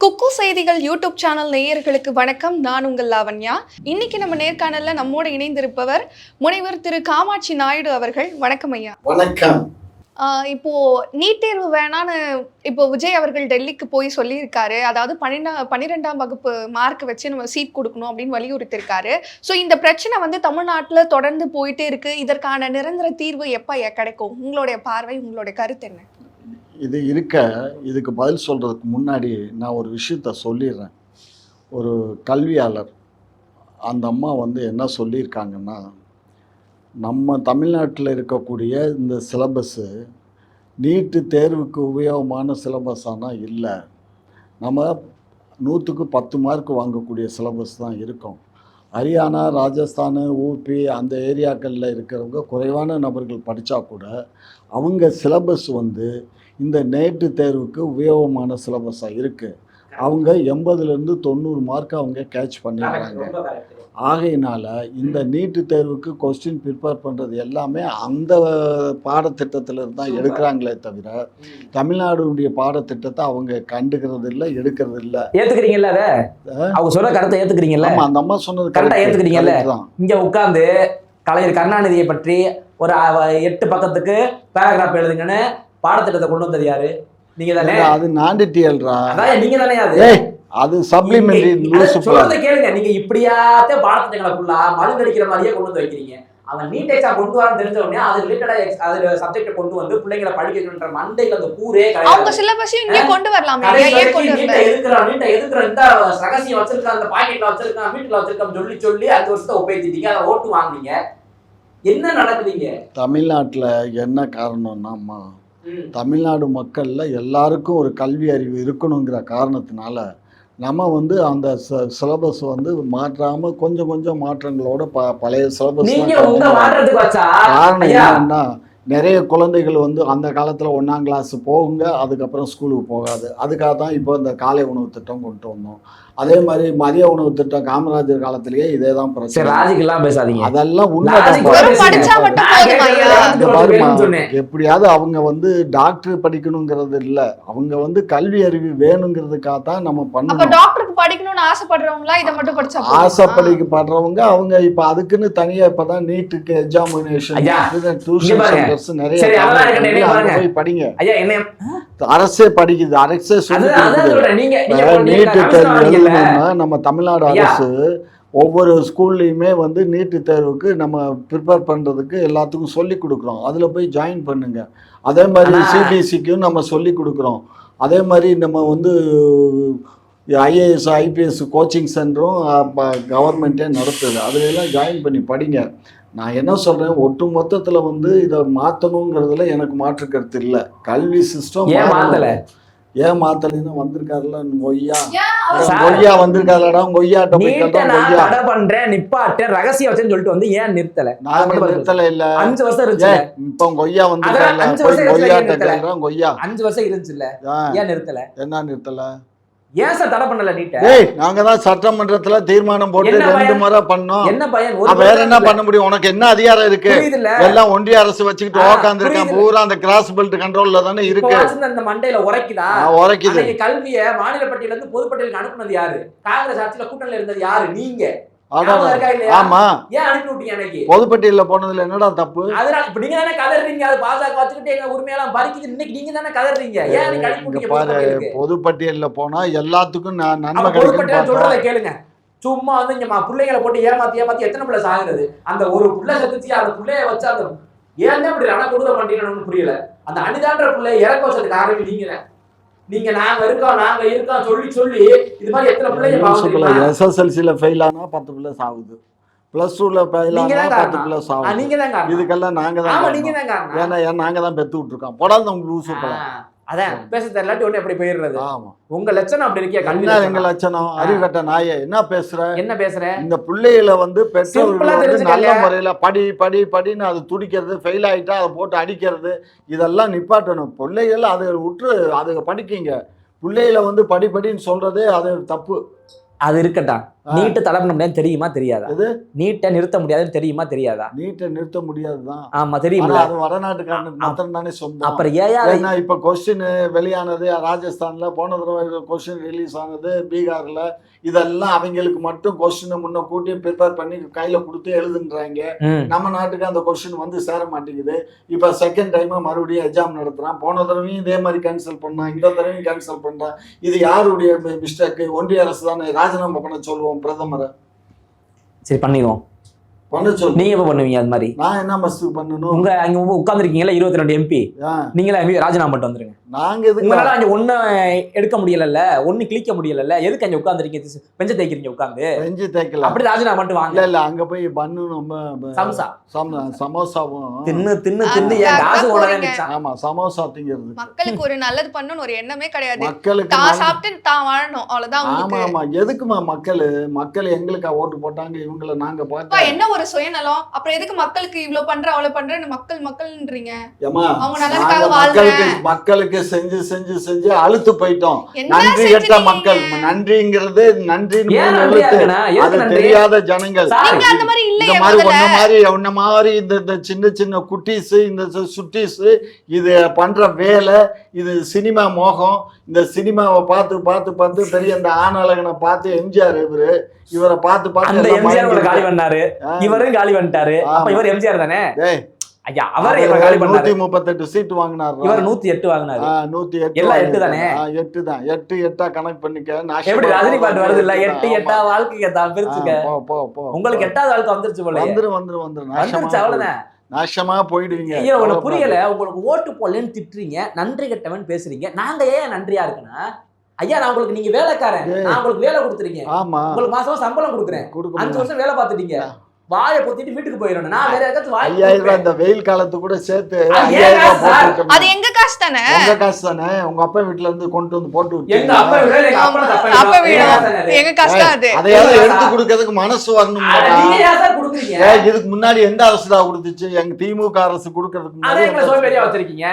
குக்கு செய்திகள் YouTube channel நேயர்களுக்கு வணக்கம். நான் உங்கள் லாவண்யா. இன்னைக்கு நம்ம நேர்காணல்ல நம்மோட இணைந்திருப்பவர் முனைவர் திரு காமாட்சி நாயுடு அவர்கள். வணக்கம் ஐயா. வணக்கம். இப்போ நீட் தேர்வு வேணான்னு இப்போ விஜய் அவர்கள் டெல்லிக்கு போய் சொல்லியிருக்காரு. அதாவது 12ஆம் வகுப்பு மார்க் வச்சு நம்ம சீட் கொடுக்கணும் அப்படின்னு வலியுறுத்திருக்காரு. ஸோ இந்த பிரச்சனை தமிழ்நாட்டில் தொடர்ந்து போயிட்டே இருக்கு. இதற்கான நிரந்தர தீர்வு எப்போ கிடைக்கும்? உங்களுடைய பார்வை, உங்களுடைய கருத்து என்ன? இதுக்கு பதில் சொல்கிறதுக்கு முன்னாடி நான் ஒரு விஷயத்த சொல்லிடுறேன். ஒரு கல்வியாளர் அந்த அம்மா என்ன சொல்லியிருக்காங்கன்னா, நம்ம தமிழ்நாட்டில் இருக்கக்கூடிய இந்த சிலபஸ்ஸு நீட்டு தேர்வுக்கு உபயோகமான சிலபஸானால் இல்லை, நம்ம 100க்கு 10 மார்க் வாங்கக்கூடிய சிலபஸ் தான் இருக்கும். ஹரியானா, ராஜஸ்தான், ஊபி அந்த ஏரியாக்களில் இருக்கிறவங்க குறைவான நபர்கள் படித்தா கூட அவங்க சிலபஸ் இந்த நேட்டு தேர்வுக்கு உபயோகமான சிலபஸாக இருக்குது. அவங்க 80லேருந்து 90 மார்க் அவங்க கேட்ச் பண்ணிடுறாங்க. ஆகையினால இந்த நீட்டு தேர்வுக்கு கொஸ்டின் ப்ரிப்பேர் பண்ணுறது எல்லாமே அந்த பாடத்திட்டத்திலிருந்து தான் எடுக்கிறாங்களே தவிர தமிழ்நாடுடைய பாடத்திட்டத்தை அவங்க கண்டுக்கிறது இல்லை, எடுக்கிறது இல்லை. ஏற்றுக்கிறீங்கல்ல? அதை அவங்க சொல்ற கருத்தை ஏற்றுக்கிறீங்கல்ல? அந்த அம்மா சொன்னது கரெக்டாக ஏற்றுக்கிறீங்கல்ல? இங்கே உட்காந்து கலைஞர் கருணாநிதியை பற்றி ஒரு 8 பக்கத்துக்கு பேராகிராஃப் எழுதுங்கன்னு பாடத்திட்டத்தை கொண்டு வந்தது யாரு? நீங்க தானே. அது நான்டிடிஎல்ரா. அதான் நீங்க தானே. அது சப்ளிமெண்டரி ரூல்ஸ். சொல்றத கேளுங்க. நீங்க இப்படியாத்தே பாடத்திட்டங்களை ஃபுல்லா மழுங்கடிக்கிற மாதிரியே கொண்டு வந்து வைக்கிறீங்க. அவன் நீட் எக்ஸாம் கொண்டு வரன்னு தெரிஞ்ச உடனே அது ரிலேட்டடா அது சப்ஜெக்ட் கொண்டு வந்து பிள்ளைங்களை படிக்கணும்ன்ற மண்டையில அந்த கூரே கிடையாது. அவங்க சிலபஸையும் இங்க கொண்டு வரலாம். ஏன் கொண்டு வரல? நீட்ட எதுக்குற இந்த ரகசியம் வச்சிருக்கான், அந்த பாக்கெட்ல வச்சிருக்கான், வீட்டுல வச்சிருக்கான்னு சொல்லி 5 வருஷத்தை ஒப்பேத்திட்டீங்க. அதை ஓட்டு வாங்குனீங்க. என்ன நடக்குதுங்க தமிழ்நாட்டுல? என்ன காரணம்னா, தமிழ்நாடு மக்கள்ல எல்லாருக்கும் ஒரு கல்வி அறிவு இருக்கணுங்கிற காரணத்தினால நம்ம அந்த சிலபஸ் மாற்றாம கொஞ்சம் கொஞ்சம் மாற்றங்களோட பழைய சிலபஸ். காரணம் என்னன்னா, நிறைய குழந்தைகள் அந்த காலத்தில் 1ஆம் கிளாஸ் போகுங்க, அதுக்கப்புறம் ஸ்கூலுக்கு போகாது. அதுக்காக தான் இப்போ இந்த காலை உணவு திட்டம் கொண்டு வந்தோம். அதே மாதிரி மதிய உணவு திட்டம் காமராஜர் காலத்திலேயே இதே தான் பிரச்சனை. அதெல்லாம் எப்படியாவது அவங்க டாக்டர் படிக்கணுங்கிறது இல்லை, அவங்க கல்வி அறிவு வேணுங்கிறதுக்காக தான் நம்ம பண்ணணும். டாக்டருக்கு படிக்கணும்னு ஆசைப்படுறவங்களா இதை மட்டும் படிச்சா? ஆசைப்படுறவங்க அவங்க இப்போ அதுக்குன்னு தனியாக இப்போதான் நீட்டுக்கு எக்ஸாமினேஷன் நிறைய படிங்க. அரசே படிக்குது, அரசே நீட்டு தேர்வு நம்ம தமிழ்நாடு அரசு ஒவ்வொரு ஸ்கூல்லையுமே நீட்டு தேர்வுக்கு நம்ம ப்ரிப்பேர் பண்ணுறதுக்கு எல்லாத்துக்கும் சொல்லி கொடுக்குறோம். அதில் போய் ஜாயின் பண்ணுங்க. அதே மாதிரி சிபிஎஸ்சிக்கும் நம்ம சொல்லி கொடுக்குறோம். அதே மாதிரி நம்ம ஐஏஎஸ் ஐபிஎஸ் கோச்சிங் சென்டரும் கவர்மெண்ட்டே நடத்துது. அதுலெல்லாம் ஜாயின் பண்ணி படிங்க. நான் என்ன சொல்கிறேன், ஒட்டு மொத்தத்தில் இதை மாற்றணுங்கிறதுல எனக்கு மாற்று கருத்து இல்லை. கல்வி சிஸ்டம் ஏன் மாத்தலைன்னு வந்திருக்காருல கொய்யா வந்திருக்காருடா, கொய்யாட்ட ரகசியம் வச்சுன்னு சொல்லிட்டு ஏன் நிறுத்தல? நான் நிறுத்தல இல்ல. 5 வருஷம் இருந்துச்சு. இப்போ கொய்யா வந்திருக்காருல, கொய்யாட்ட கேக்குறான். கொய்யா 5 வருஷம் இருந்துச்சு இல்ல, ஏன் நிறுத்தல? என்ன நிறுத்தல? ஏன் சார் தடை பண்ணல நீட்ட? நாங்க தான் சட்டமன்றத்துல தீர்மானம் போட்டு 2 முறை பண்ணோம். என்ன பயன்? வேற என்ன பண்ண முடியும்? உனக்கு என்ன அதிகாரம் இருக்கு? எல்லாம் ஒன்றிய அரசு வச்சுக்கிட்டு உட்கார்ந்து இருக்கான். பூரா அந்த கிராஸ் பெல்ட் கண்ட்ரோல்ல தானே இருக்கு. அந்த மண்டையில உரைக்குதா? உரைக்குது. கல்வியை மாநில பட்டியல இருந்து பொது பட்டியலுக்கு அனுப்புனது யாரு? காங்கிரஸ் ஆட்சியில கூட்டணியில இருந்தது யாரு? நீங்க. ஆமா, ஏன் அனுப்பி விட்டீங்க? எனக்கு பொதுப்பட்டியல போனதுல என்னடா தப்பு? அதனால இப்ப நீங்க தானே கதறீங்க. அது பாஜக வச்சுக்கிட்டு எங்க உரிமையெல்லாம் பறிக்குது. இன்னைக்கு நீங்க தானே கதறீங்க. ஏன் எனக்கு அனுப்பி விட்டீங்க? பொதுப்பட்டியல்ல போனா எல்லாத்துக்கும் நன்மை கிடைக்கும். சொல்றத கேளுங்க. சும்மா இங்க பிள்ளைங்களை போட்டு ஏமாத்தி எத்தனை பிள்ளை சாகுறது? அந்த ஒரு பிள்ளை செத்துச்சு, அந்த பிள்ளைய வச்சு அந்த ஏன் இப்படி ரண கொடுக்க மாட்டீங்கன்னு புரியல. அந்த அனிதான்ற பிள்ளை இறக்க வச்சதுக்கு காரணம் நீங்க நாங்க இருக்கோம் சொல்லி இது மாதிரி எத்தனை பிள்ளைங்க எஸ்எஸ்எல்சில ஃபெயில் ஆனா 10 பிள்ளை சாகுது, +2ல ஃபெயில் ஆனா 10 பிள்ளை சாகுது. நீங்க தான் இதுக்கெல்லாம் நாங்க தான். நீங்க தான். ஏன்னா நாங்க தான் பெத்து விட்டுருக்கோம். போடாத உங்களுக்கு லூசு போல. அதான் பேச தெரியலாட்டி ஒண்ணு எப்படி போயிடுறது? ஆமா, உங்க லட்சணம் அப்படி இருக்கே. கல்வி எங்க லட்சணம்? அறிவுகட்ட நாயே, என்ன பேசுற? இந்த பிள்ளைகளை பெற்றோர்கள் நல்ல முறையில படி படி படின்னு அது துடிக்கிறது, ஃபெயில் ஆயிட்டா அதை போட்டு அடிக்கிறது, இதெல்லாம் நிப்பாட்டணும். பிள்ளைகள் அதை விட்டு அதை படிக்கீங்க. பிள்ளைகளை படின்னு சொல்றதே அது தப்பு. அது இருக்கட்டும். நீட்டை தடை பண்ண முடியாது தெரியுமா தெரியாதா? எது? நீட்டை நிறுத்த முடியாதுன்னு தெரியுமா தெரியாதா? நீட்டை நிறுத்த முடியாதுதான். ஆமா தெரியுமா? அது வடநாட்டுக்காரனுக்கு மாத்திரம் தானே சொந்தம். அப்புறம் ஏயா ஏன்னா இப்ப கொஸ்டின் வெளியானது ராஜஸ்தான்ல, போன தடவை கொஸ்டின் ரிலீஸ் ஆனது பீகார்ல, இதெல்லாம் அவங்களுக்கு மட்டும் கொஸ்டினை முன்ன கூட்டி ப்ரிப்பேர் பண்ணி கையில கொடுத்து எழுதுன்றாங்க. நம்ம நாட்டுக்கு அந்த கொஸ்டின் வந்து சேர மாட்டேங்குது. இப்ப செகண்ட் டைமா மறுபடியும் எக்ஸாம் நடத்துறான். போன தடவையும் இதே மாதிரி கேன்சல் பண்ணான், இந்த தடவையும் கேன்சல் பண்றான். இது யாருடைய மிஸ்டேக்? ஒன்றிய அரசு தானே ராஜினாமா பண்ண சொல்லுவோம் பிரதமரை. சரி பண்ணிடுவோம், பண்ண சொல்லு. நீங்க எப்ப பண்ணுவீங்க அது மாதிரி? நான் என்ன மஸ்து பண்ணணும்? உங்க அங்க உட்கார்ந்துருக்கீங்களா 22 MP, நீங்களே ராஜினாமா பண்ணிட்டு வந்துருங்க. நாங்க எதுக்கு உங்களால அங்க ஒண்ணு எடுக்க முடியல, ஒண்ணு கிளிக்க முடியல, எதுக்கு அங்க உட்கார்ந்துருக்கீங்க? பெஞ்ச தேய்க்கிறீங்க உட்கார்ந்து? பெஞ்சு தேய்க்கல, அப்படி ராஜினாமா பண்ணிட்டு வாங்க. இல்ல அங்க போய் பண்ணு நம்ம சம்சா சமோசாவும் தின்னு தின்னு தின்னு ஏன் காசு ஓடவே. ஆமா சமோசா திங்கிறது. மக்களுக்கு ஒரு நல்லது பண்ணணும் ஒரு எண்ணமே கிடையாது. மக்களுக்கு தான் சாப்பிட்டு தான் வாழணும், அவ்வளவுதான். ஆமா ஆமா, எதுக்குமா மக்கள் எங்களுக்கா ஓட்டு போட்டாங்க, இவங்கள நாங்க பார்த்தா என்ன ஒரு சுயநலம்? அப்புறம் எதுக்கு மக்களுக்கு இவ்வளவு பண்ற அவ்வளவு பண்றேன்னு மக்கள்ன்றீங்க? அவங்க நல்லதுக்காக வாழ்றாங்க. மக்களுக்கு செஞ்சு செஞ்சு செஞ்சு அழுத்து போயிட்டோம். நன்றி கெட்ட மக்கள். நன்றிங்கிறது அது தெரியாத ஜனங்கள். அந்த மாதிரி இல்ல, இந்த மாதிரி உன்ன மாதிரி இந்த சின்ன சின்ன குட்டீஸ், இந்த சுட்டீஸ் இது பண்ற வேலை, இது சினிமா மோகம். இந்த சினிமாவை பார்த்து பார்த்து பார்த்து பெரிய இந்த ஆணழகனை பார்த்து எம்ஜிஆர் இவரை பார்த்து பார்த்து காலி பண்ணாரு, இவரும் காலி பண்ணிட்டாரு. அப்ப இவர் எம்ஜிஆர் தானே? ஐயா அவர் 138 சீட் வாங்கினாரு, இவர் 108 வாங்கினாரு. 108 எல்லாம் 8 தானே? 8 தான். 8 கணக்கு பண்ணிக்க. எப்படி ரஜினி பாட்டு வருது இல்ல, 8 வாழ்க்கைக்கு தான் பிரிச்சுக்க. உங்களுக்கு 8வது வாழ்க்கை வந்துருச்சு போல. வந்துருச்சு அவ்வளவுதான். நாசமா போயிடுவீங்க. ஐயோ உங்களுக்கு புரியல, உங்களுக்கு ஓட்டு போடலன்னு திட்டுறீங்க, நன்றி கெட்டவன் பேசுறீங்க. நாங்க ஏன் நன்றியா இருக்குன்னா, ஐயா நான் உங்களுக்கு, நீங்க வேலைக்காரன், நான் உங்களுக்கு வேலை கொடுத்துறீங்க, உங்களுக்கு மாசம் சம்பளம் கொடுக்குறேன், 5 வருஷம் வேலை பார்த்துட்டீங்க, வாயை பொத்திட்டு வீட்டுக்கு போயிடணும். நான் வேற ஏதாச்சும் 5000 ரூபாய் இந்த வெயில் காலத்து கூட சேர்த்து அது எங்க காசு தானே? உங்க காசு தானே. உங்க அப்பா வீட்ல இருந்து கொண்டு வந்து போட்டு எங்க அப்பா வீடு, எங்க அப்பா வீடு எங்க கஷ்டம் அது. அதையாவது எடுத்து கொடுக்கிறதுக்கு மனசு வரணும். நீங்க யார் சார் கொடுக்குறீங்க? இதுக்கு முன்னாடி எந்த அரசு தான் கொடுத்துச்சு? எங்க திமுக அரசு கொடுக்கிறதுக்கு முன்னாடி எங்களை சோம்பேறியா வச்சிருக்கீங்க.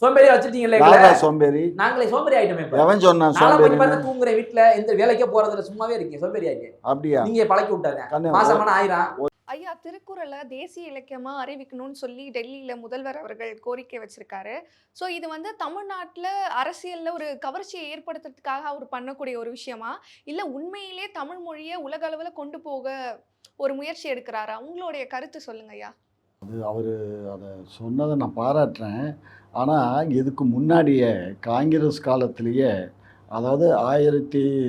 சோம்பேறியா வச்சிட்டீங்களே. சோம்பேறி நாங்களே சோம்பேறி ஆயிட்டோமே. எவன் சொன்னா சோம்பேறி? தூங்குற வீட்டுல எந்த வேலைக்கே போறதுல சும்மாவே இருக்கீங்க, சோம்பேறி ஆயிட்டீங்க. அப்படியா? நீங்க பழக்கி விட்டாங்க. மாசமான 1000. ஐயா, திருக்குறளை தேசிய இலக்கியமா அறிவிக்கணும்னு சொல்லி டெல்லியில முதல்வர் அவர்கள் கோரிக்கை வச்சிருக்காரு. ஸோ இது வந்து தமிழ்நாட்டில் அரசியலில் ஒரு கவர்ச்சியை ஏற்படுத்துறதுக்காக அவர் பண்ணக்கூடிய ஒரு விஷயமா, இல்லை உண்மையிலே தமிழ் மொழியை உலக அளவில் கொண்டு போக ஒரு முயற்சி எடுக்கிறாரா? உங்களுடைய கருத்து சொல்லுங்க ஐயா. அது அவர் அதை சொன்னதை நான் பாராட்டுறேன். ஆனால் இதுக்கு முன்னாடியே காங்கிரஸ் காலத்திலேயே, அதாவது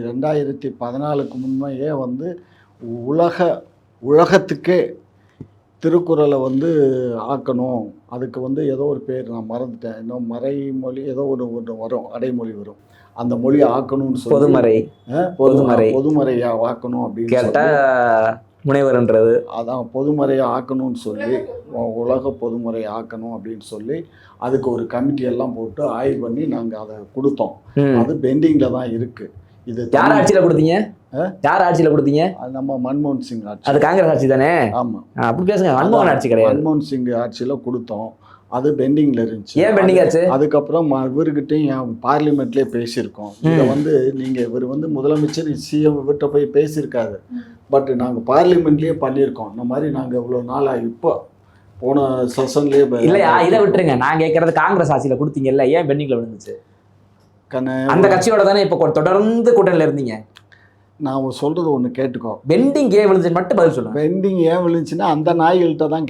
2014க்கு முன்னையே வந்து உலகத்துக்கே திருக்குறளை வந்து ஆக்கணும். அதுக்கு வந்து ஏதோ ஒரு பேர் நான் மறந்துட்டேன், இன்னும் மறைமொழி ஏதோ ஒன்று வரும், அடைமொழி வரும். அந்த மொழியை ஆக்கணும்னு சொல்லி பொதுமறையா ஆக்கணும் அப்படின்னு கேட்டால் முனைவர்ன்றது அதான் பொதுமறையை ஆக்கணும்னு சொல்லி, உலக பொதுமறை ஆக்கணும் அப்படின்னு சொல்லி அதுக்கு ஒரு கமிட்டி எல்லாம் போட்டு ஆய்வு பண்ணி நாங்கள் அதை கொடுத்தோம். அது பெண்டிங்கில் தான் இருக்குது. இது யார் ஆட்சியில் கொடுத்தீங்க? யார் ஆட்சியில் கொடுத்தீங்க? அது நம்ம மன்மோகன் சிங் ஆட்சி. அது காங்கிரஸ் ஆட்சி தானே? ஆமாம், அப்படி பேசுங்க. மன்மோகன் ஆட்சி கிடையாது, மன்மோகன் சிங் ஆட்சியில் கொடுத்தோம். அது பெண்டிங்கில் இருந்துச்சு. ஏன் பெண்டிங் ஆச்சு? அதுக்கப்புறம் இவர்கிட்டையும் பார்லிமெண்ட்லேயே பேசியிருக்கோம். இதை வந்து நீங்கள் இவர் வந்து முதலமைச்சர் சிஎம் இவர்கிட்ட போய் பேசியிருக்காரு. பட் நாங்கள் பார்லிமெண்ட்லேயே பண்ணியிருக்கோம். இந்த மாதிரி நாங்கள் இவ்வளோ நாளாக இப்போ போன செஷன்லேயே இல்லையா? இதை விட்டுருங்க, நான் கேட்குறது காங்கிரஸ் ஆட்சியில் கொடுத்தீங்கல்ல, ஏன் பெண்டிங்கில் விழுந்துச்சு? அந்த கட்சியோட தானே இப்போ தொடர்ந்து கூட்டணியில் இருந்தீங்க. நான் சொல்றது ஒன்று கேட்டுக்கோ. பெண்டிங் ஏன் விழுந்துச்சு மட்டும் பதில் சொல்லுங்க. பெண்டிங் ஏன் விழுந்துச்சுன்னா அந்த நாய்கள்கிட்ட தான்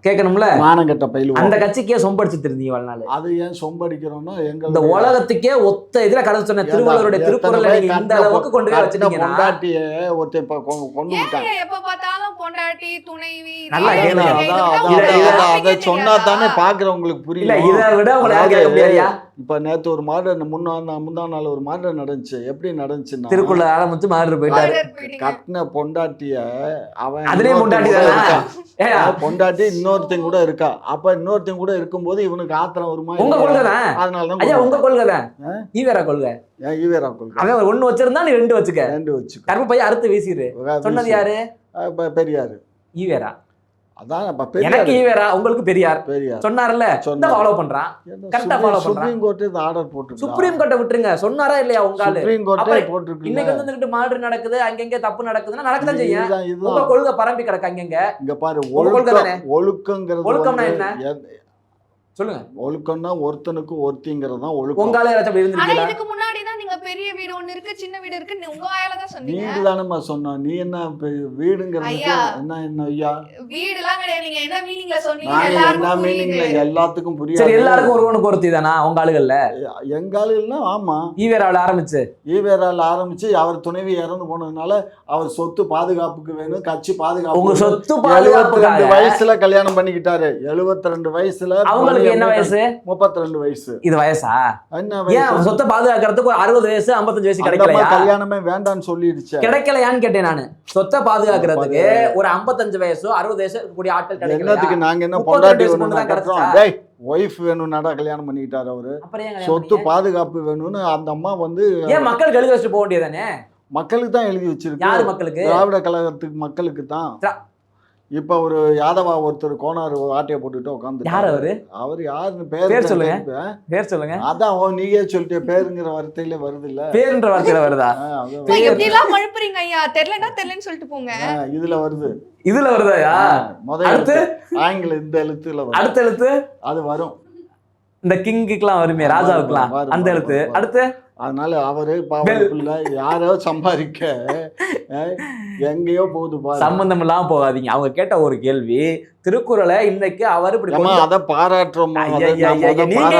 கேட்கணும்ல. மானங்கட்ட பயிலும். அந்த கட்சிக்கே சொம்படிச்சுட்டு இருந்தீங்க வாழ்நாள். அது ஏன் சொம்படிக்கிறோம்னா, எங்க இந்த உலகத்துக்கே ஒத்த இதுல கடந்து சொன்ன திருவள்ளுவருடைய திருக்குறளை நீங்க இந்த அளவுக்கு கொண்டு போய் வச்சிட்டீங்க. பொண்டாட்டிய ஒருத்த கொண்டு விட்டாங்க. எப்ப பார்த்தாலும் பொண்டாட்டி துணைவி. நல்லா கேளுங்க, அதை சொன்னா தானே பாக்குறவங்களுக்கு புரியல. இதை விட உங்களுக்கு இப்ப நேத்து ஒரு மாடர்ன் முந்தா நாள் ஒரு மாடர்ன் நடந்துச்சு. எப்படி நடந்துச்சுன்னா, திருக்குறள் ஆரம்பிச்சு மாடர் போயிட்டாரு. கட்டின பொண்டாட்டிய அவன் அதுலயே பொண்டாட்டி இன்னொருத்தங்க கூட இருக்கா. அப்ப இன்னொருத்தங்க கூட இருக்கும்போது இவனுக்கு ஆத்திரம் வருமா? உங்க கொள்கைதான். அதனாலதான் உங்க கொள்கைதான். ஈவேரா கொள்கை. ஈவேரா கொள்கை. அவன் ஒண்ணு வச்சிருந்தா நீ 2 வச்சுக்க. 2 வச்சுக்க. கருப்பு பைய அறுத்து வீசிடு. சொன்னது யாரு? பெரியாரு. ஈவேரா. அதான் எனக்கு ஈவேரா, உங்களுக்கு பெரியார் பெரியார் சொன்னார்ல, ஃபாலோ பண்றான், கரெக்டா ஃபாலோ பண்றான். சுப்ரீம் கோர்ட் இந்த ஆர்டர் போட்டு சுப்ரீம் கோர்ட்டை விட்டுருங்க, சொன்னாரா இல்லையா உங்க ஆளு? சுப்ரீம் கோர்ட்டே போட்டுருக்கு. இன்னைக்கு வந்துட்டு மாடு நடக்குது, அங்கங்க தப்பு நடக்குதுன்னா நடக்கதான் செய்யும். உங்க கொள்கை பரம்பி கிடக்கு அங்கங்க. இங்க பாரு, கொள்கை தானே. ஒழுக்கங்கிறது ஒழுக்கம்னா என்ன சொல்லுங்க? ஒழுக்கம்னா ஒருத்தனுக்கு ஒருத்திங்கிறது தான் ஒழுக்கம். உங்க ஆளு ஏதாச்சும் இருந்திருக்கீங்களா? இதுக்கு முன்னாடி தான் நீங்க பெரிய வீடு ஒண்ணு இருக்கு, சின்ன வீடு இருக்கு, உங்க வாயால தான் சொன்னீங்க. வீடு தானேமா சொன்ன, நீ என்ன வீடுங்கிறது என்ன ஐயா? வீடுலாம் கிடையாது, நீங்க என்ன மீனிங்ல சொன்னீங்க? நான் என்ன எல்லாருக்கும் மீனிங்ல புரியுது. எல்லாத்துக்கும் புரியாது. சரி, எல்லாருக்கும் ஒருவனுக்கு ஒருத்தி தானா உங்க ஆளுகள்ல? எங்க ஆளுகள்னா ஆமா, ஈவேரால ஆரம்பிச்சு ஈவேரால ஆரம்பிச்சு அவர் துணைவி இறந்து போனதுனால அவர் சொத்து பாதுகாப்புக்கு வேணும், கட்சி பாதுகாப்பு. உங்க சொத்து 72 வயசுல கல்யாணம் பண்ணிக்கிட்டாரு. 72 வயசுல. அவங்களுக்கு என்ன வயசு? 32 வயசு. இது வயசா? என்ன ஏன் சொத்தை பாதுகாக்கிறதுக்கு ஒரு 60 வயசு 55 வயசு கிடைக்கலையா? கல்யாணமே வேண்டாம்னு சொல்லிடுச்சு. கிடைக்கலையான்னு கேட்டேன் நானு. சொத்தை பாதுகாக்கிறதுக்கு ஒரு 55 வயசு 60 வயசு கூடிய ஆட்கள் கிடைக்கல. என்னத்துக்கு நாங்க என்ன பொண்டாட்டி வேணும், டேய் ஒய்ஃப் வேணும்னாடா கல்யாணம் பண்ணிக்கிட்டாரு அவரு. சொத்து பாதுகாப்பு வேணும்னு அந்த அம்மா வந்து ஏன் மக்களுக்கு எழுதி வச்சுட்டு போக வேண்டியதானே? மக்களுக்கு தான் எழுதி வச்சிருக்கு. யாரு மக்களுக்கு? திராவிட கழகத்துக்கு மக்களுக்கு தான். இப்ப ஒரு யாதவா ஒருத்தர் கோனார் ஆட்டையை போட்டுட்டு உட்காந்து. யார் அவரு? அவர் யாருன்னு பேர் சொல்லுங்க. பேர் சொல்லுங்க. அதான் நீயே சொல்லிட்டு பேருங்கிற வார்த்தையில வருது இல்ல, பேருன்ற வார்த்தையில வருதா? எப்படி எல்லாம் மழுப்புறீங்க ஐயா? தெரியலன்னா சொல்லிட்டு போங்க. இதுல வருது. இதுல வருதாயா? முதல்ல ஆங்கில இந்த எழுத்துல வரும். அடுத்த எழுத்து அது வரும். இந்த கிங்குக்குலாம் வருமே, ராஜாவுக்குலாம் அந்த எழுத்து. அடுத்து அதனால அவரு பாவல யாரோ சம்பாதிக்க எங்கேயோ போகுது பாரு. சம்பந்தம் இல்லாம போகாதீங்க. அவங்க கேட்ட ஒரு கேள்வி, திருக்குறளை இன்னைக்கு அவர் அத பாராட்டுறோம். நீங்க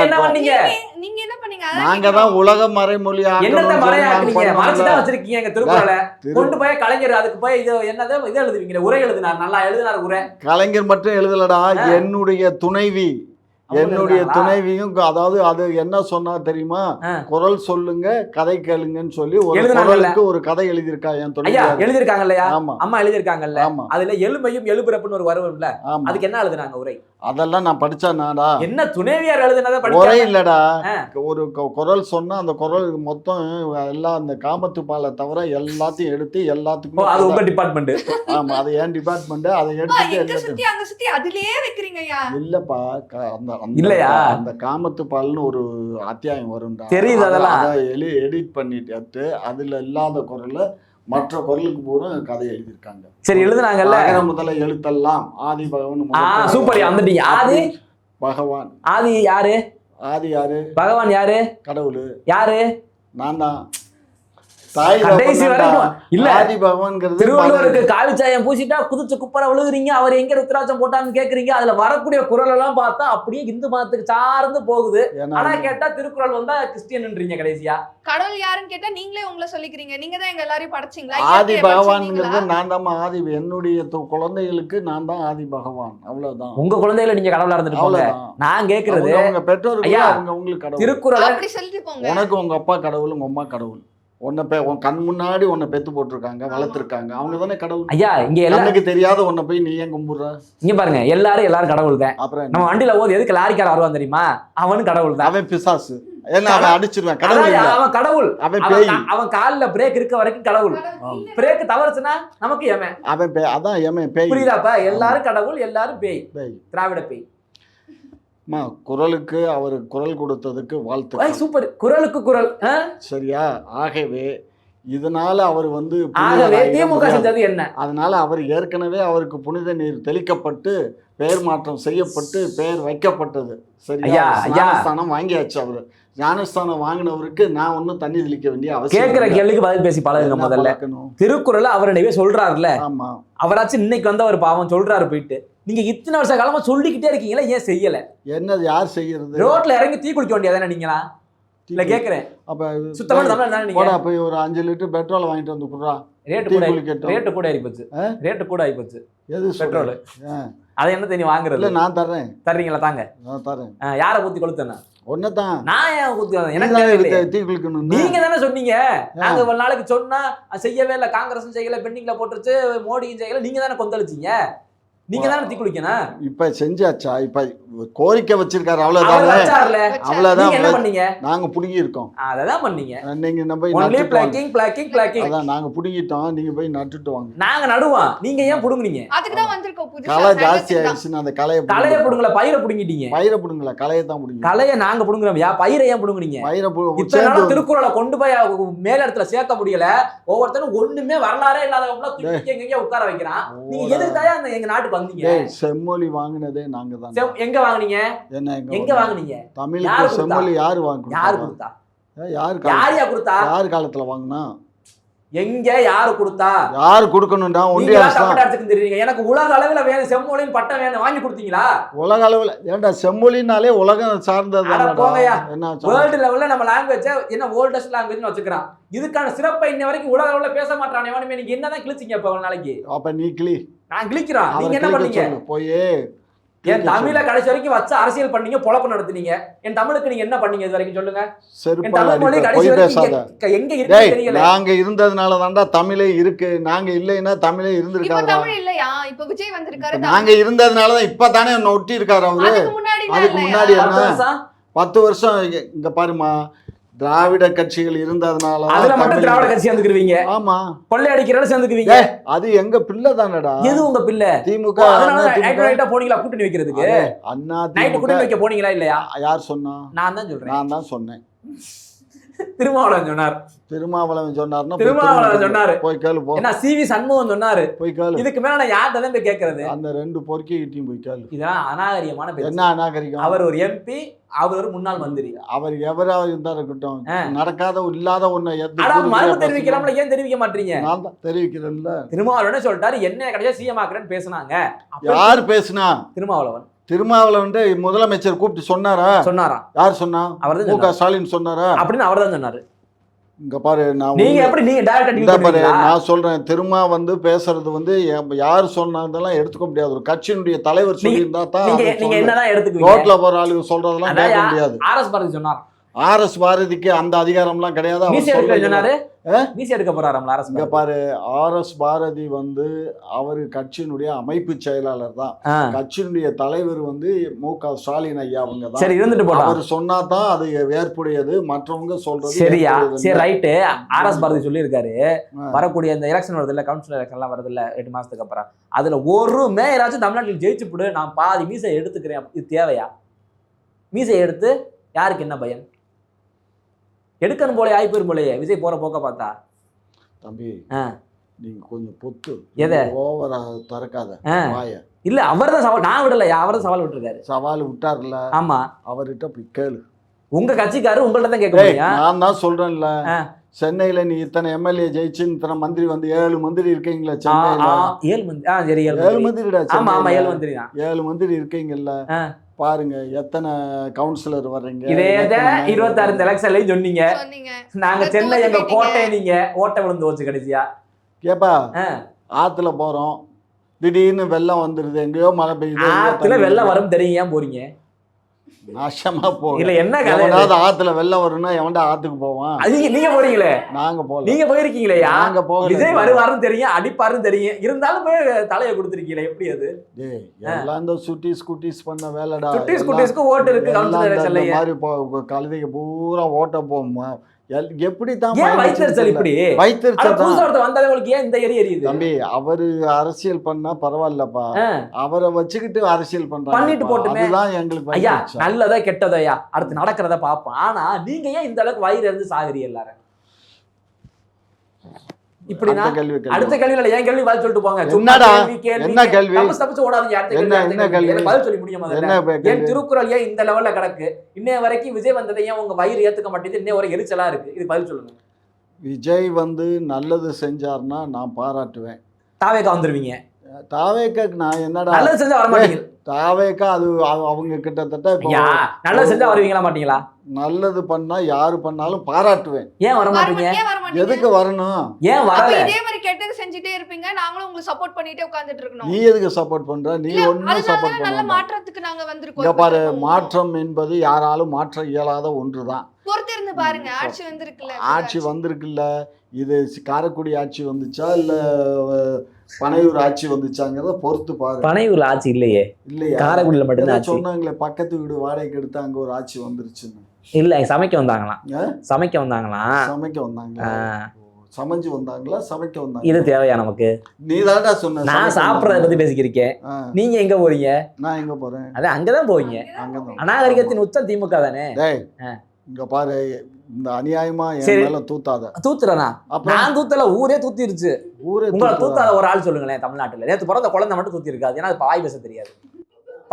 என்ன பண்ணீங்க? நீங்க என்ன பண்ணீங்க? நாங்க தான் உலக மறைமொழியா என்னத்த மறையாக்குறீங்க? மறைச்சுதான் வச்சிருக்கீங்க எங்க திருக்குறளை. கொண்டு போய் கலைஞர் அதுக்கு போய் இது என்னது இது எழுதுவீங்க, உரை எழுதினார், நல்லா எழுதினார் உரை. கலைஞர் மட்டும் எழுதலடா, என்னுடைய துணைவி, என்னுடைய துணைவியும், அதாவது அது என்ன சொன்னா தெரியுமா, குரல் சொல்லுங்க கதை கேளுங்கன்னு சொல்லி ஒரு குரலுக்கு ஒரு கதை எழுதியிருக்கா என் துணை. எழுதிருக்காங்க இல்லையா? அம்மா எழுதிருக்காங்கல்ல. அதுல எழுமையும் எழுபிறப்புன்னு ஒரு வரும்ல, அதுக்கு என்ன எழுதுனாங்க உரை? அதெல்லாம் நான் படிச்சா நாடா? என்ன துணைவியார் எழுதுனத உரை இல்லடா, ஒரு குரல் சொன்னா அந்த குரல் மொத்தம் எல்லாம் அந்த காமத்து பாலை தவிர எல்லாத்தையும் எடுத்து எல்லாத்துக்கும். அது உங்க டிபார்ட்மெண்ட். ஆமா, அது என் டிபார்ட்மெண்ட். அதை எடுத்துட்டு அதுலயே வைக்கிறீங்கயா? இல்லப்பா, இல்லையா அந்த காமத்து பால்னு ஒரு அத்தியாயம் வரும்டா, தெரியுது. அதெல்லாம் எடிட் பண்ணிட்டு அதுல இல்லாத குரல்ல மற்ற குரலுக்கு பூரா கதை எழுதியிருக்காங்க. சரி, எழுதுனாங்கல்ல. முதல்ல எழுத்தெல்லாம் ஆதி பகவான். சூப்பர், வந்துட்டீங்க. ஆதி பகவான். ஆதி யாரு? ஆதி யாரு? பகவான் யாரு? கடவுள். யாரு? நான் தான். தாய் கடைசி வரைக்கும் இல்ல. ஆதி பகவான்ங்கிறது திருவள்ளுவருக்கு காவிச்சாயம் பூசிட்டா குதிச்சு குப்பரை விழுகுறீங்க, அவர் எங்க ருத்ராட்சம் போட்டான்னு கேக்குறீங்க. அதுல வரக்கூடிய குரல் எல்லாம் பார்த்தா அப்படியே இந்து மதத்துக்கு சார்ந்து போகுது. ஆனா கேட்டா திருக்குறள் வந்தா கிறிஸ்டியன்ன்றீங்க. கடைசியா கடவுள் யாருன்னு கேட்டா நீங்களே உங்களை சொல்லிக்கிறீங்க. நீங்க தான் எங்க எல்லாரையும் படைச்சீங்களா? ஆதி பகவான்ங்கிறது நான் தான். ஆதி என்னுடைய குழந்தைகளுக்கு நான் தான் ஆதி பகவான், அவ்வளவுதான். உங்க குழந்தைகளை நீங்க கடவுளா இருந்துட்டு போங்க. நான் கேக்குறது உங்க பெற்றோர்கள் அவங்க உங்களுக்கு கடவுள். திருக்குறள் அப்படி சொல்லிட்டு போங்க. உனக்கு உங்க அப்பா கடவுள், உங்க அம்மா கடவுள். உன் கண் முன்னாடி உன்னை பெத்து போட்டிருக்காங்க, வளர்த்துருக்காங்க, அவங்க தானே கடவுள். ஐயா, இங்க எல்லாருக்கு தெரியாத உன்னை போய் நீ ஏன் கும்பிடுற? இங்க பாருங்க, எல்லாரும் கடவுள் தான். அப்புறம் நம்ம வண்டியில போது எதுக்கு லாரிக்கார வருவான் தெரியுமா? அவனு கடவுள் தான். அவன் பிசாசு. ஏன்னா அவன் அடிச்சிருவான். கடவுள் அவன் கடவுள். அவன் பேய். அவன் கால்ல பிரேக் இருக்க வரைக்கும் கடவுள். பிரேக் தவறுச்சுன்னா நமக்கு ஏமே அவன் பேய். அதான் ஏமே பேய். புரியுதாப்பா? எல்லாரும் கடவுள், எல்லாரும் பேய். திராவிட பேய். குரலுக்கு அவர் குரல் கொடுத்ததுக்கு வாழ்த்து. சூப்பர். குரலுக்கு குரல். சரியா? ஆகவே இதனால அவர் வந்து திமுக செஞ்சது என்ன? அதனால அவர் ஏற்கனவே அவருக்கு புனித நீர் தெளிக்கப்பட்டு பெயர் மாற்றம் செய்யப்பட்டு பெயர் வைக்கப்பட்டது. சரியா? ஞானஸ்தானம் வாங்கியாச்சு. அவரு ஞானஸ்தானம் வாங்கினவருக்கு நான் ஒன்னும் தண்ணி தெளிக்க வேண்டிய அவசியம். கேட்கிற கேள்விக்கு பதில் பேசி பழகுங்க. முதல்ல திருக்குறள் அவருடைய சொல்றாருல்ல. ஆமா, அவராச்சும் இன்னைக்கு வந்து அவர் பாவம் சொல்றாரு போயிட்டு. நீங்க இத்தனை வருஷ காலமா சொல்லிக்கிட்டே இருக்கீங்களா, ஏன் செய்யல? என்னது யார் செய்யறது? ரோட்ல இறங்கி தீ குளிக்க வேண்டியதானே நீங்களா? இல்ல கேக்குறேன். அப்ப சுத்தமான தமிழ் தானே நீங்க? போய் ஒரு 5 லிட்டர் பெட்ரோல் வாங்கிட்டு வந்து குடுறா. ரேட் கூட ஆகி போச்சு. ரேட் கூட ஆகி போச்சு. எது பெட்ரோல்? அதை என்ன தண்ணி வாங்குறது? இல்ல நான் தர்றேன். தர்றீங்களா? தாங்க. நான் தர்றேன். யாரை ஊத்தி கொளுத்தனா? ஒன்னதான். நான் ஏன் ஊத்தி? எனக்கு தீ குளிக்கணும். நீங்க தானே சொன்னீங்க. நாங்க ஒரு நாளைக்கு சொன்னா செய்யவே இல்லை. காங்கிரஸும் செய்யல, பெண்டிங்ல போட்டுருச்சு, மோடியும் செய்யல. நீங்க தானே கொந்தளிச்சீங்க. நீங்க தானே தீ குளிக்கணும். இப்ப செஞ்சாச்சா? இப்ப கோரிக்கை வச்சிருக்காரு, அவர் அவ்வளவுதானே? வச்சார்ல, அவ்வளவுதான். நீங்க என்ன பண்ணீங்க? நாங்க புடுங்கி இருக்கோம். அததான் பண்ணீங்க. நீங்க நம்ம போய் ஒன்லி நட்டுட்டு வாங்க. பிளாக்கிங். அதான் நாங்க புடுங்கிட்டோம், நீங்க போய் நட்டுட்டு வாங்க. நாங்க நடுவோம், நீங்க ஏன் புடுங்குனீங்க? அதுக்கு தான் வந்திருக்கோம் புதுசா. களை ஜாஸ்தி நல்லதுக்கு தான். ஆயிடுச்சுன்னு அந்த களையை களைய புடுங்கல, பயிரை புடுங்கிட்டீங்க. பயிரை புடுங்கல, களையை தான் புடுங்க. களைய நாங்க புடுங்குறோம்யா, பயிரை ஏன் புடுங்குனீங்க? பயிரை இத்தனை நாளா திருக்குறளை கொண்டு போய் மேல இடத்துல சேர்க்க முடியல. ஒவ்வொருத்தரும் ஒண்ணுமே வரலாறே இல்லாதவங்கள தூக்கி எங்கெங்க உட்கார வைக்கிறான். நீங்க எதுக்கு தாயா எங்க நாட்டுக்கு வந்தீங்க? செம்மொழி வாங்கினதே நாங்க தான். எங்க வாங்குனீங்க? என்ன எங்க வாங்குனீங்க? தமிழுக்கு செம்மொழி யாரு வாங்க? யாரு கொடுத்தா? யாரு கொடுத்தா? யாரு காலத்துல வாங்கினா? எங்க யாரு கொடுத்தா? யாரு கொடுக்கணும்டா? ஒன்றிய அரசு தான். தெரியுங்க. எனக்கு உலக அளவுல வேணும் செம்மொழின்னு பட்டம் வேணும், வாங்கி கொடுத்தீங்களா? உலக அளவுல ஏன்டா செம்மொழினாலே உலகம் சார்ந்தது. என்ன வேர்ல்டு லெவல்ல நம்ம லாங்குவேஜ் என்ன ஓல்டஸ்ட் லாங்குவேஜ்னு வச்சுக்கிறான். இதுக்கான சிறப்பை இன்ன வரைக்கும் உலக அளவுல பேச மாட்டானே. எவனுமே நீங்க என்னதான் கிழிச்சீங்க இப்ப ஒரு நாளைக்கு? அப்ப நீ கிளி, நான் கிழிக்கிறோம். நீங்க என்ன பண்ணீங்க? போயே என் தமிழ கடைசி வரைக்கும் வச்சு அரசியல் பண்ணீங்க, பொழப்பு நடத்துனீங்க. என் தமிழுக்கு நீங்க என்ன பண்ணீங்க இது வரைக்கும் சொல்லுங்க? என் தமிழ் மொழி கடைசி வரைக்கும் எங்க இருக்கு தெரியல. நாங்க இருந்ததுனால தான்டா தமிழே இருக்கு. நாங்க இல்லைன்னா தமிழே இப்ப இருந்திருக்காரு. தமிழ் இல்லையா? இப்ப விஜய் வந்திருக்காரு. நாங்க இருந்ததுனால தான் இப்பதானே ஒட்டி இருக்காரு அவரு. அதுக்கு முன்னாடி அதுக்கு முன்னாடி என்ன 10 வருஷம் இங்க பாருமா, திராவிட கட்சிகள் இருந்ததுனால அதுல மட்டும் திராவிட கட்சி சேர்ந்துக்குவீங்க. ஆமா, கொள்ளை அடிக்கிறத சேர்ந்துக்குவீங்க. அது எங்க பிள்ளை தானடா. எது உங்க பிள்ளை? திமுக. நைட்டா போனீங்களா கூட்டணி வைக்கிறதுக்கு? அண்ணா நைட் கூட்டணி வைக்க போனீங்களா இல்லையா? யார் சொன்னா? நான் தான் சொல்றேன். நான் தான் சொன்னேன். திருமாவளவன் சொன்னார். திருமாவளவன் சொன்னார்னா திருமாவளவன் சொன்னாரு. போய் கேளு போ. என்ன சிவி சண்முகம் சொன்னாரு. போய் கேளு. இதுக்கு மேல நான் யார்கிட்ட தான் போய் கேக்குறது? அந்த 2 பொறுக்கிட்டையும் போய் கேளு. இதான் அநாகரிகமான பேச்சு. என்ன அநாகரிகம்? அவர் ஒரு எம்பி, அவர் ஒரு முன்னாள் மந்திரி. அவர் எவரா இருந்தா இருக்கட்டும், நடக்காத இல்லாத ஒண்ணு மறுப்பு தெரிவிக்கலாம்ல, ஏன் தெரிவிக்க மாட்டீங்க? நான் தான் தெரிவிக்கிறேன்ல. திருமாவளவன் சொல்லிட்டாரு, என்ன கிடையாது சிஎம் ஆக்குறேன்னு பேசுனாங்க. யார் பேசுனா? திருமாவளவன். திருமாவளவன் முதலமைச்சர் கூப்பிட்டு சொன்னாராம். யார் சொன்னா? அவர் மு க ஸ்டாலின் சொன்னாரா அப்படின்னு அவர் தான் சொன்னாரு. இங்க பாரு, நான் சொல்றேன், திருமா பேசுறது யாரு சொன்னதெல்லாம் எடுத்துக்க முடியாது. ஒரு கட்சியினுடைய தலைவர் சொல்லியிருந்தா தான் ரோட்ல போற ஆளுங்க சொல்றதெல்லாம் கேட்க முடியாது. RS பாரதிக்கு அந்த அதிகாரம்லாம் கிடையாது. இங்க பாரு, RS பாரதி அவரு கட்சியினுடைய அமைப்பு செயலாளர் தான். கட்சியினுடைய தலைவர் மு க ஸ்டாலின் ஐயா அவங்க தான். அவர் சொன்னா தான் அது ஏற்புடையது, மற்றவங்க சொல்றது சரியா? சரி, ரைட்டு. RS பாரதி சொல்லி இருக்காரு, வரக்கூடிய இந்த எலெக்ஷன் வருது இல்ல, கவுன்சிலர் எலெக்ஷன் எல்லாம் வருது இல்ல 8 மாசத்துக்கு அப்புறம், அதுல ஒரு மேயராச்சும் தமிழ்நாட்டில் ஜெயிச்சு போடு, நான் பாதி மீசை எடுத்துக்கிறேன். இது தேவையா? மீசை எடுத்து யாருக்கு என்ன பயன்? எடுக்கணும் போல ஆயிப்போரும் போலயே விஜய் போற போக்க பார்த்தா. தம்பி, நீங்க கொஞ்சம் பொத்து, எதை ஓவரா தரக்காத வாய. இல்ல, அவர் தான் சவால், நான் விடல, அவர் தான் சவால் விட்டுருக்காரு. சவால் விட்டார்ல? ஆமா, அவர்கிட்ட போய் கேளு. உங்க கட்சிக்காரரு உங்கள்ட்ட தான் கேட்க முடியும். நான் தான் சொல்றேன்ல, சென்னையில நீ இத்தனை எம்எல்ஏ ஜெயிச்சு இத்தனை மந்திரி 7 மந்திரி இருக்கீங்களா சென்னையில? 7 மந்திரி. சரி, 7 மந்திரிடா. ஆமா ஆமா, 7 மந்திரி தான். 7 மந்திரி இருக்கீங்கல்ல, பாருங்க எத்தனை கவுன்சிலர் வர்றீங்க. இதே 26 எலெக்ஷன்லயும் சொன்னீங்க, நாங்க சென்னை எங்க கோட்டை, நீங்க ஓட்ட விழுந்து போச்சு கடைசியா. கேப்பா, ஆத்துல போறோம், திடீர்னு வெள்ளம் வந்துருது, எங்கேயோ மழை பெய்யுது. ஆத்துல வெள்ளம் வரும் தெரியும், ஏன் போறீங்க? நாசமா போ. இல்ல என்ன கதை, ஆத்துல வெள்ளம் வரும்னா எவன்டா ஆத்துக்கு போவான்? நீங்க போறீங்களே, நாங்க போல. நீங்க போயிருக்கீங்களே, நாங்க போகல. விஜய் வருவாருன்னு தெரியும், அடிப்பாருன்னு தெரியும், இருந்தாலும் போய் தலையை கொடுத்துருக்கீங்களே, எப்படி அது? எல்லாம் இந்த சுட்டிஸ் பண்ண வேலைடா. சுட்டிஸ்க்கு ஓட்டு இருக்கு, கவுன்சிலர் மாதிரி கழுதைக்கு பூரா ஓட்ட போமா. எப்படி தான் வைத்தறிச்சல்? இப்படி வைத்தறிச்சல் வந்தாலே உங்களுக்கு ஏன் இந்த எரியுது? தம்பி, அவரு அரசியல் பண்ணா பரவாயில்லப்பா, அவரை வச்சுக்கிட்டு அரசியல் பண்ணிட்டு போட்டுமே. அதுதான் எங்களுக்கு ஐயா, நல்லதா கெட்டதையா அடுத்து நடக்கிறத பாப்போம். ஆனா நீங்க ஏன் இந்த அளவுக்கு வயிறு இருந்து சாகுறீங்க எல்லாரும்? இப்படி அடுத்த கேள்வியில ஏன் கேள்வி பதில் சொல்லிட்டு போங்க. என்ன கேள்வி? தப்பிச்சு ஓடாதீங்க. என்ன கேள்வி? பதில் சொல்லி முடியுமா? ஏன் திருக்குறள் ஏன் இந்த லெவல்ல கிடக்கு? இன்னைய வரைக்கும் விஜய் வந்ததை ஏன் உங்க வயிறு ஏத்துக்க மாட்டேங்குது? இன்னைய ஒரு எரிச்சலா இருக்கு, இது பதில் சொல்லுங்க. விஜய் நல்லது செஞ்சார்னா நான் பாராட்டுவேன். தாவேக்கா வந்துருவீங்க. தாவேக்காக்கு நான் என்னடா நல்லது செஞ்சா வர மாட்டீங்க. தாவேக்கா அது அவங்க கிட்டத்தட்ட நல்லது செஞ்சா வருவீங்களா மாட்டீங்களா? நல்லது பண்ணா யாரு பண்ணாலும் பாராட்டுவேன். ஏன் வர மாட்டீங்க? எதுக்கு வரணும்? ஏன் வரல? இதே மாதிரி கெட்டது செஞ்சிட்டே இருப்பீங்க, நாங்களும் உங்களுக்கு சப்போர்ட் பண்ணிட்டே உட்கார்ந்துட்டு இருக்கணும். நீ எதுக்கு சப்போர்ட் பண்ற? நீ ஒண்ணும் சப்போர்ட் பண்ணல. நல்ல மாற்றத்துக்கு நாங்க வந்திருக்கோம். இங்க பாரு, மாற்றம் என்பது யாராலும் மாற்ற இயலாத ஒன்றுதான். பொறுத்து இருந்து பாருங்க. ஆட்சி வந்திருக்குல்ல, இது காரைக்குடி ஆட்சி வந்துச்சா இல்ல பனையூர் ஆட்சி வந்துச்சாங்கிறத பொறுத்து பாரு. பனையூர்ல ஆட்சி இல்லையே, இல்லையா? காரைக்குடியில மட்டும்தான் ஆட்சி. சொன்னாங்களே பக்கத்து வீடு வாடகைக்கு எடுத்து அங்க ஒரு ஆட்சி வந்துருச்சுன்னு. இல்ல சமைக்க வந்தாங்களாம், சமைக்க வந்தாங்களாம். சமைக்க வந்தாங்களா? சமைஞ்சு வந்தாங்களா? சமைக்க வந்தாங்க. இது தேவையா நமக்கு? நீ தான்டா சொன்ன. நான் சாப்பிடறத பத்தி பேசிக்கிறேன். நீங்க எங்க போறீங்க? நான் எங்க போறேன்? அது அங்கதான் போவீங்க. அங்கதான். அநாகரிகத்தின் உச்சம் திமுக தானே. இங்க பாரு, இந்த அநியாயமா என் மேல தூத்தாத. தூத்துறனா? நான் தூத்தல, ஊரே தூத்திருச்சு. ஊரே உங்களை தூத்தாத ஒரு ஆள் சொல்லுங்களேன் தமிழ்நாட்டுல. நேற்று பிறந்த குழந்தை மட்டும் தூத்தி இருக்காது, ஏன்னா அது பாய் பேச தெரியாது.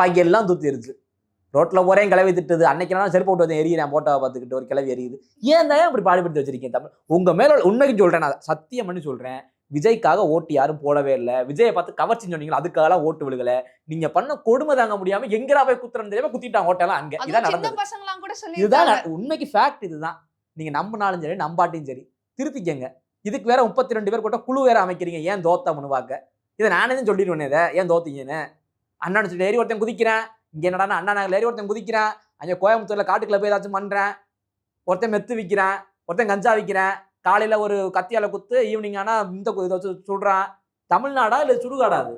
பாக்கி எல்லாம் தூத்திருச்சு. ரோட்ல போறேன் கிளவி திட்டுது. அன்னைக்கு நான் செருப்பு போட்டு வந்து எரியிறேன், போட்டோவை பார்த்துக்கிட்டு ஒரு கிளவி எரியுது. ஏன் தான் இப்படி பாடுபடுத்தி வச்சிருக்கேன் தமிழ்? உங்க மேல உண்மைக்கு சொல்றேன், நான் சத்தியம் பண்ணி சொல்றேன். விஜய்க்காக ஓட்டு யாரும் போடவே இல்லை. விஜயை பார்த்து கவர்ச்சின்னு சொன்னீங்களா, அதுக்காக ஓட்டு விழுகல. நீங்க பண்ண கொடுமை தாங்க முடியாம எங்கடா போய் குத்துறன்னு தெரியாம குத்திட்டாங்க ஓட்டெல்லாம் அங்க. இதான் நடந்தது. இதுதான் உண்மைக்கு ஃபேக்ட். இதுதான். நீங்க நம்பினாலும் சரி நம்பாட்டியும் சரி திருத்திக்கங்க. இதுக்கு வேற 32 பேர் கூட குழு வேற அமைக்கிறீங்க. ஏன் தோத்த முன்னுவாக்க? இதை நானே தான் சொல்லிடுவேன். இதை ஏன் தோத்தீங்கன்னு அண்ணான்னு சொல்லி ஏறி ஒருத்தன் குதிக்கிறேன். இங்க என்னடா அண்ணா நகர்ல ஏறி ஒருத்தன் குதிக்கிறேன். அங்கே கோயம்புத்தூர்ல காட்டுக்குள்ள போய் ஏதாச்சும் பண்றேன். ஒருத்தன் மெத்து விற்கிறேன், ஒருத்தன் கஞ்சா விற்கிறேன். காலையில ஒரு கத்தியால குத்து, ஈவினிங் ஆனா இந்த இதை வச்சு சுடுறான். தமிழ்நாடா இல்ல சுடுகாடா? அது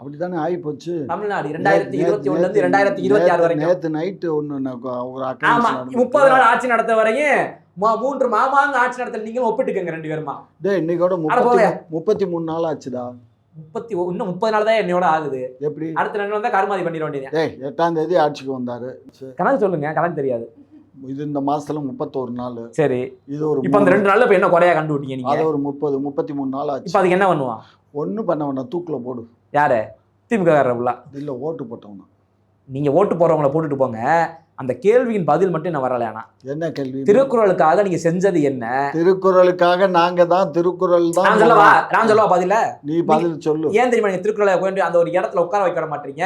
அப்படித்தானே ஆகி போச்சு. தமிழ்நாடு 2021 இருந்து 2026 வரைக்கும். நேத்து நைட்டு ஒண்ணு ஒரு ஆமா 30 நாள் ஆட்சி நடத்த வரையும் 3 மாமாங்க ஆட்சி நடத்தல. நீங்களும் ஒப்பிட்டுக்கங்க 2 பேருமா. டேய் இன்னைக்கோட 33 நாள் ஆச்சுடா. இன்னும் 30 நாள் தான் என்னோட ஆகுது. எப்படி அடுத்த 2 நாள் தான் கருமாதி பண்ணிட வேண்டியது. 8ஆம் தேதி ஆட்சிக்கு வந்தாரு. கணக்கு சொல்லுங்க, கணக்கு தெரியாது. இது இந்த மாசத்துல 31 நாள். சரி, இது ஒரு இப்ப அந்த 2 நாள்ல இப்ப என்ன குறையா கண்டுபிட்டீங்க நீங்க? அது ஒரு 33 நாள் ஆச்சு. இப்ப அதுக்கு என்ன பண்ணுவான்? ஒன்னும் பண்ண வேண்டாம், தூக்குல போடு. யாரு? திமுக காரங்களா? இல்ல ஓட்டு போட்டவங்க. நீங்க ஓட்டு போறவங்கள போட்டுட்டு போங்க. அந்த கேள்வியின் பதில் மட்டும் நான் வரல. ஆனா என்ன கேள்வி? திருக்குறளுக்காக நீங்க செஞ்சது என்ன? திருக்குறளுக்காக நாங்க தான் திருக்குறள் தான். நான் சொல்லவா பதில? நீ பதில் சொல்லு. ஏன் தெரியுமா நீங்க திருக்குறளை கொண்டு அந்த ஒரு இடத்துல உட்கார வைக்க மாட்டீங்க?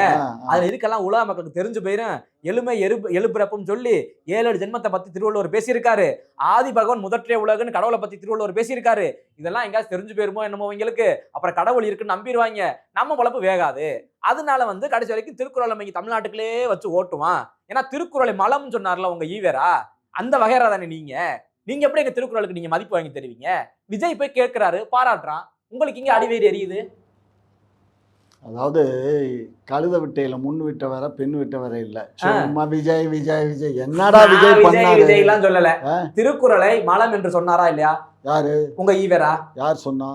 அதுல இதுக்கெல்லாம் உலக மக்களுக்கு தெரிஞ்சு போயிரும். எலுமை எழுப்பிறப்பும் சொல்லி 7 ஜென்மத்தை பத்தி திருவள்ளுவர் பேசியிருக்காரு. ஆதி பகவான் முதற்றே உலகன்னு கடவுளை பத்தி திருவள்ளுவர் பேசியிருக்காரு. இதெல்லாம் எங்கேயாவது தெரிஞ்சு போயிருமோ என்னமோ உங்களுக்கு. அப்புறம் கடவுள் இருக்குன்னு நம்பிடுவாங்க. நம்ம பொழப்பு வேகாது. அதனால கடைசி வரைக்கும் திருக்குறள் அமைக்க தமிழ்நாட்டுக்குள்ளே வச்சு ஓட்டுவான். ஏன்னா திருக்குறளை மலம்னு சொன்னார்ல உங்க ஈவேரா, அந்த வகையரா தானே நீங்க. நீங்க எப்படி எங்க திருக்குறளுக்கு நீங்க மதிப்பு வாங்கி தருவீங்க? விஜய் போய் கேட்கிறாரு, பாராட்டுறான், உங்களுக்கு இங்க அடிவேறு எரியுது. அதாவது கழுத விட்டையில முன் விட்ட வர பெண் விட்ட வர இல்ல. சும்மா விஜய் விஜய் விஜய் என்னடா விஜய் பண்ணாரு? விஜய் எல்லாம் சொல்லல. திருக்குறளை மலம் என்று சொன்னாரா இல்லையா? யாரு? உங்க ஈவேரா. யார் சொன்னா?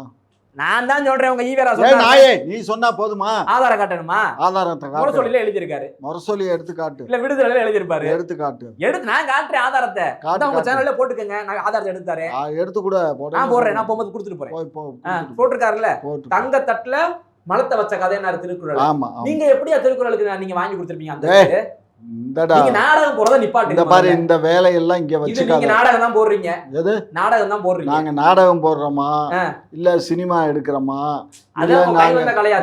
நான் தான் சொல்றேன். உங்க ஈவேரா சொன்னாரே. நீ சொன்னா போதுமா? ஆதாரம் காட்டணுமா? ஆதாரத்தை காட்டு. முரசொலியில எழுதி இருக்காரு. முரசொலி எடுத்து காட்டு. இல்ல விடுதலையில எழுதி இருப்பாரு. எடுத்து காட்டு. எடுத்து நான் காட்டுறேன் ஆதாரத்தை. உங்க சேனல்ல போட்டுக்கங்க. நான் ஆதாரத்தை எடுத்தாரே. எடுத்து கூட போடுறேன். நான் போடுறேன். நான் போகும்போது கொடுத்துட்டு போறேன். போட்டிருக்காருல்ல தங்க தட்டுல மலத்தை வச்ச கதை என்ன திருக்குறள். ஆமா. நீங்க எப்படியா திருக்குறளுக்கு நீங்க வாங்கி கொடுத்துருப்பீங்க? அந்த நீங்க நாடகம் போறத நிப்பாட்டு. இந்த பாரு, இந்த வேலையெல்லாம் இங்க வச்சுக்காத. நீங்க நாடகம் தான் போடுறீங்க. எது நாடகம் தான் போடுறீங்க? நாங்க நாடகம் போடுறோமா இல்ல சினிமா எடுக்கிறோமா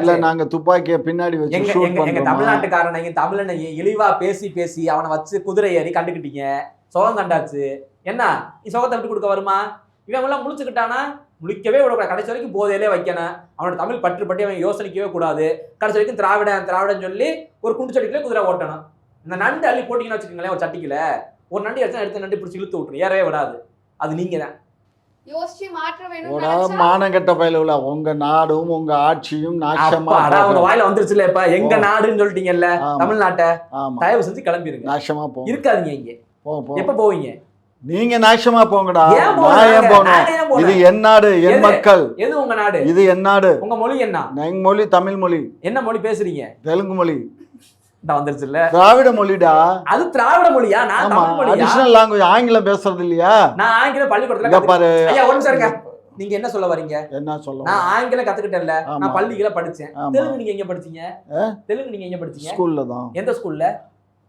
இல்ல நாங்க துப்பாக்கிய பின்னாடி வச்சு ஷூட் பண்றோமா? எங்க தமிழ்நாட்டுக்காரன் தமிழனை இழிவா பேசி பேசி அவனை வச்சு குதிரை ஏறி கண்டுக்கிட்டீங்க. சுகம் கண்டாச்சு. என்ன நீ சுகத்தை விட்டு கொடுக்க வருமா? இவன் எல்லாம் முழிச்சுக்கிட்டானா? முழிக்கவே விடக்கூடாது. கடைசி வரைக்கும் போதையிலே வைக்கணும். அவனோட தமிழ் பற்று பற்றி அவன் யோசனைக்கவே கூடாது. கடைசி வரைக்கும் திராவிடன் சொல்லி ஒரு குண்டு சட்டிக்குள்ளே குதிரை ஓட்டணும். இந்த நண்டு அள்ளி போட்டிங்கன்னு வச்சுக்கோங்களேன், ஒரு சட்டிக்குல ஒரு நண்டு எடுத்து நண்டு பிடிச்சி இழுத்து விட்டுரும், ஏறவே விடாது. அது நீங்க தான் யோசிச்சு மாற்ற வேணும். மானங்கெட்ட பயில உங்க நாடும் உங்க ஆட்சியும் நாசமா உங்க வாயில வந்துருச்சுல. இப்ப எங்க நாடுன்னு சொல்லிட்டீங்கல்ல தமிழ்நாட்டை, தயவு செஞ்சு கிளம்பிருங்க. நாசமா போ, இருக்காதீங்க இங்க. எப்ப போவீங்க? நீங்க நாசமா போங்கடா. இது என் நாடு, என் மக்கள். எது உங்க நாடு? இது என் நாடு. உங்க மொழி என்ன? எங்க மொழி தமிழ் மொழி. என்ன மொழி பேசுறீங்க? தெலுங்கு மொழி. வந்துருச்சுல்ல, திராவிட மொழிடா. அது திராவிட மொழியா? நான் தமிழ் மொழியா? அடிஷனல் லாங்குவேஜ் ஆங்கிலம் பேசுறது இல்லையா? நான் ஆங்கிலம் பள்ளிக்கூடத்துல பாரு. ஐயா ஒரு நிமிஷம் இருங்க. நீங்க என்ன சொல்ல வரீங்க? என்ன சொல்ல? நான் ஆங்கிலம் கத்துக்கிட்டேன்ல, நான் பள்ளியில படிச்சேன். தெலுங்கு நீங்க எங்க படிச்சீங்க? தெலுங்கு நீங்க எங்க படிச்சீங்க? ஸ்கூல்ல தான். எந்த ஸ்கூல்ல?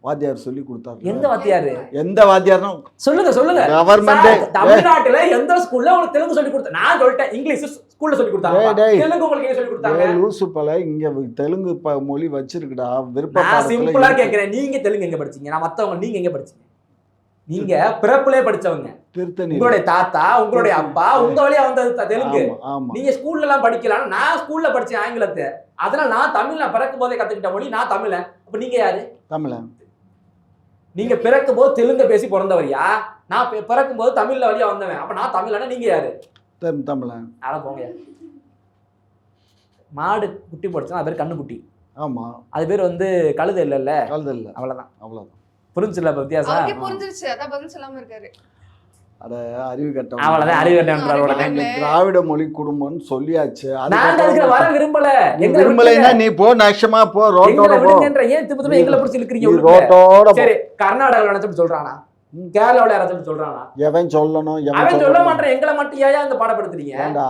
வாத்தியார் சொல்லி கொடுத்தாரு. எந்த வாத்தியாரு? எந்த வாத்தியார்னா சொல்லுங்க சொல்லுங்க. கவர்மெண்ட் தமிழ்நாட்டுல எந்த ஸ்கூல்ல உங்களுக்கு தெலுங்கு சொல்லி கொடுத்தா? நான் சொல்லிட்டேன் இங்கிலீஷ் ஸ்கூல்ல சொல்லி கொடுத்தாங்க. தெலுங்கு உங்களுக்கு எங்க சொல்லி கொடுத்தாங்க? லூசு பல இங்க தெலுங்கு மொழி வச்சிருக்குடா. விருப்பம். நான் சிம்பிளா கேக்குறேன், நீங்க தெலுங்கு எங்க படிச்சீங்க? நான் மத்தவங்க நீங்க எங்க படிச்சீங்க? நீங்க பிறப்புலே படிச்சவங்க. உங்களுடைய தாத்தா உங்களுடைய அப்பா உங்க வழியா வந்தது தெலுங்கு. நீங்க ஸ்கூல்ல எல்லாம் படிக்கலாம். நான் ஸ்கூல்ல படிச்சேன் ஆங்கிலத்தை. அதனால நான் தமிழ் பிறக்கும் போதே கத்துக்கிட்ட மொழி. நான் தமிழன். அப்ப நீங்க யாரு? தமிழன். நீங்க பிறக்கும் போது தெலுங்கு பேசி பிறந்தவரியா? நான் பிறக்கும் போது தமிழ்ல வழியா வந்தவன். அப்ப நான் தமிழனா, நீங்க யாரு? தமிழன். அட போங்க. மாடு குட்டி போடுச்சுன்னா அது பேர் கண்ணுக்குட்டி, ஆமா அது பேர் வந்து கழுதை இல்லைல்ல, கழுது இல்ல, அவ்வளவுதான். அவ்வளவுதான். புரிஞ்சுல இப்ப வித்தியாசம்? அவருக்கே புரிஞ்சிருச்சு, அதான் பதில் சொல்லாம இருக்காரு. அட அறிவு கட்டம். அவ்வளவுதான், அறிவு கட்டம்ன்றார் உடனே. திராவிட மொழி குடும்பம்னு சொல்லியாச்சு. நாங்க அதுக்கு வர விரும்பல. எங்க விரும்பலைன்னா நீ போ, நேஷமா போ, ரோட்டோட போ. ஏன் திரும்ப திரும்ப எங்களை பிடிச்சி இழுக்கிறீங்க? ரோட்டோட போ. சரி, கர்நாடகால நினைச்சு சொல்றானா, கேரளாவுல யாராச்சும் சொல்றானா? எவன் சொல்லணும், அவன் சொல்ல மாட்டேன், எங்களை மட்டும் ஏன் அந்த பாடப்படுத்துறீங்க? ஏண்டா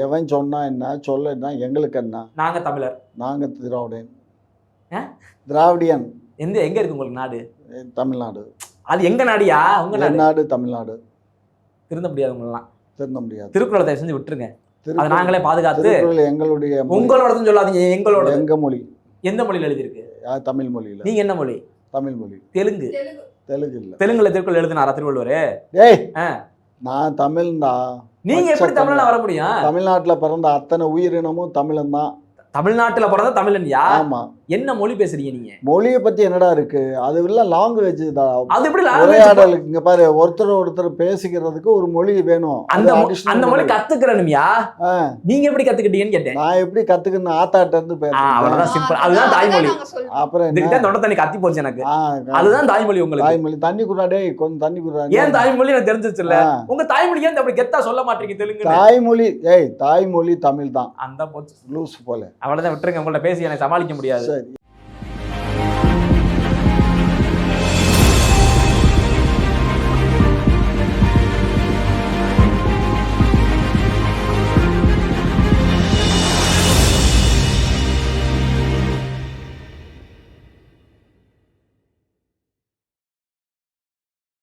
எவன் சொன்னா என்ன, சொல்ல என்ன, எங்களுக்கு என்ன? நாங்க தமிழர், நாங்க திராவிடன், திராவிடியன். எங்க இருக்கு உங்களுக்கு நாடு? தமிழ்நாடு. அது எங்க நாடியா? உங்க நாடு தமிழ்நாடு. திருந்த முடியாது உங்களெல்லாம், திருந்த முடியாது. திருக்குறளை தயவு செஞ்சு விட்டுருங்க, அதை நாங்களே பாதுகாத்து. எங்களுடைய உங்களோடதுன்னு சொல்லாதீங்க, எங்களோட. எங்க மொழி. எந்த மொழியில எழுதிருக்கு? தமிழ் மொழியில. நீங்க என்ன மொழி? தமிழ் மொழி. தெலுங்கு. தெலுங்கு இல்ல. தெலுங்குல திருக்குறள் எழுதினாரா திருவள்ளுவர்? ஏய் நான் தமிழ்னா. நீங்க எப்படி தமிழ்ல வர முடியும்? தமிழ்நாட்டுல பிறந்த அத்தனை உயிரினமும் தமிழன் தான். தமிழ்நாட்டுல பிறந்த தமிழன் யா? ஆமா. என்ன மொழி பேசுறீங்க நீங்க? மொழியை பத்தி என்னடா இருக்கு? அது இல்ல லாங்குவேஜ் தான். அது எப்படி உரையாடல்? இங்க பாரு, ஒருத்தர் பேசிக்கிறதுக்கு ஒரு மொழி வேணும். அந்த மொழி கத்துக்கிறனும்யா. நீங்க எப்படி கத்துக்கிட்டீங்கன்னு கேட்டேன். நான் எப்படி கத்துக்கணும்? ஆத்தாட்ட இருந்து அவ்வளவுதான், சிம்பிள். அதுதான் தாய்மொழி. அப்புறம் இதுக்கிட்ட தொண்டை தண்ணி கத்தி போச்சு எனக்கு. அதுதான் தாய்மொழி உங்களுக்கு. தாய்மொழி. தண்ணி குடுறா டேய், கொஞ்சம் தண்ணி குடுறா. ஏன் தாய்மொழி எனக்கு தெரிஞ்சிச்சுல்ல? உங்க தாய்மொழி ஏன் அப்படி கெத்தா சொல்ல மாட்டீங்க தெலுங்கு? தாய்மொழி தாய்மொழி தமிழ் தான். அந்த போச்சு லூஸ் போல. அவ்வளவுதான், விட்டுருங்க. உங்கள்ட்ட பேசி எனக்கு சமாளிக்க முடியாது. சரி.